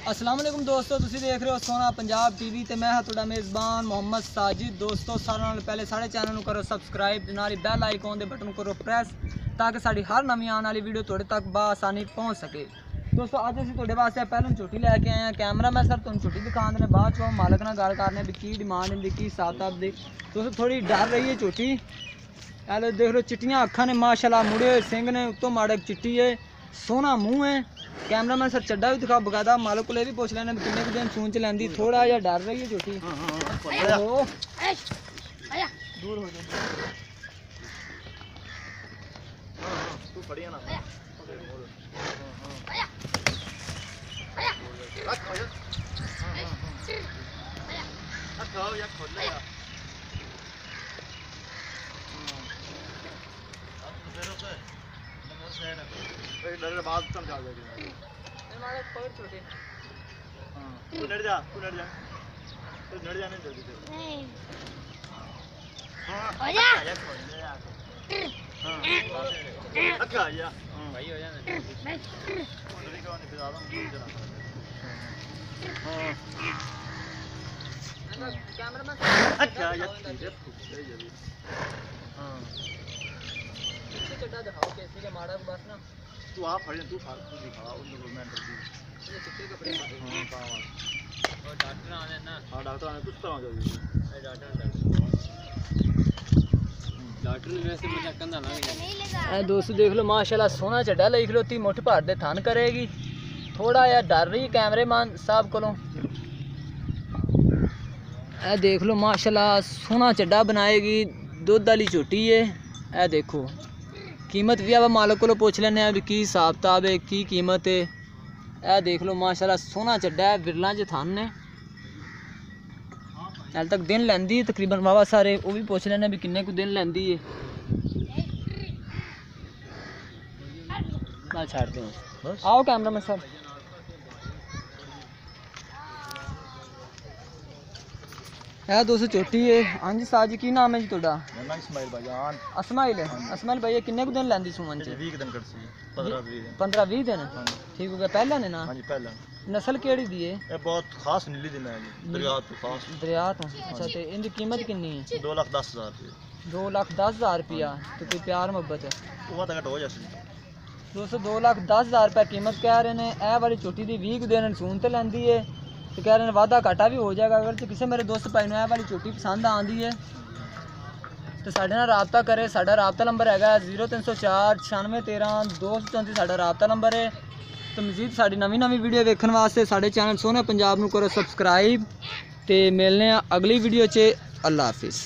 अस्सलाम वालेकुम दोस्तों, तुसी देख रहे हो सोना पंजाब टीवी ते मैं हां तुहाडा मेज़बान मोहम्मद साजिद। दोस्तों सारे नाल पहले साढ़े चैनल नूं करो सबसक्राइब, नाल बैल आइकॉन दे बटन करो प्रेस ताकि साडी हर नवीं आने वाली वीडियो तुहाडे तक बआसानी पहुंच सके। दोस्तों अज असीं तुहाडे वास्ते पहलों झोटी लैके आए हैं। कैमरा मैं सर तुहानूं झोटी दिखाने ने बाद चों मालक नाल गल करने भी की डिमांड इनदी की हिसाब किताब दी। दोस्तों थोड़ी डर रही है झोटी, ऐ देख लो चिट्टियां अखां ने माशाल्लाह, मुड़े हुए सिंह ने, उत्तों माड़े चिट्टी है, सोहना मूँह है। कैमरा मैन सर चड्डा भी दिखा बकायदा, मालक को भी पूछ लेने किन्ने कुछ दिन सून च लैंदी। थोड़ा या डर रही है झोटी। दूर हो जाए बाद समझा देगी। पकड़ छोटे। हां तू लड़ जा नहीं जल्दी से। नहीं हां हो जा हां अच्छा आ जा भाई हो जाना। मुंडरी को नहीं फिरा दूं हां कैमरा मैन अच्छा या ठीक है जल्दी। हां पीछे चड्डा दिखाओ कैसी के माड़ा बस ना। तू आ फड़ तू दिखा उन लोगों में अंदर दी ये चिट्टे कपड़े मारे। हां काम और डॉक्टर आने ना। हां डॉक्टर आने कुछ तरह जल्दी ए डॉक्टर ने वैसे मजा कंधा ना नहीं लगा। ए दोस्तों देख लो माशाल्लाह सोना चड्डा लई खलोती, मुठ भर दे थन करेगी। थोड़ा या डर रही कैमरेमैन साहब कोलों। ए देख लो माशाल्लाह सोना चड्डा बनाएगी, दुध वाली झोटी है। ए देखो कीमत भी अब मालक को पूछ लेने भी की हिसाब किताब है, की कीमत है। ए देख लो माशाल्लाह सोना चड्डा है, विरला च थन ने। हाल तक दिन लैंदी तकरीबन वावा सारे, वो भी पूछ लेने भी किन्ने को दिन लैंदी है। ना छाड़ दो आओ कैमरा में सर। है दोस्तों छोटी है। हाँ जी साजी की नाम है जी थोड़ा? इस्माइल भाईजान। अस्माइल है। अस्माइल भाई किन्ने को दिन लैंदी सुमन च? 20 दिन कटसी 15-20 दिन। 15-20 दिन ठीक हो गया। पहला ने ना? हां जी पहला। नस्ल केड़ी दी है? ये बहुत खास नीली दिन है जी, दरिया तो खास। दरिया तो अच्छा। ते इनकी कीमत कितनी है? 2,10,000 रुपये। 2,10,000 रुपया। तो कोई प्यार मोहब्बत है? वो तक हो जासी दोस्तों 2,10,000 रुपया कीमत कह रहे हैं। ए वाली छोटी दी 20 दिन सून ते लैंदी है तो कह रहे हैं वादा घाटा भी हो जाएगा। अगर तो किसी मेरे दोस्त भाई ने वाली छोटी पसंद आती है तो साढ़े नाल राबता करे। साढ़ा राबता नंबर है 0304 9613 234 साढ़ा राबता नंबर है। तो मजीद साड़ी नवीं वीडियो देखने वास्ते साढ़े चैनल सोना पंजाब नूं करो सबसक्राइब। तो मिलने अगली वीडियो च। अल्लाह हाफिज़।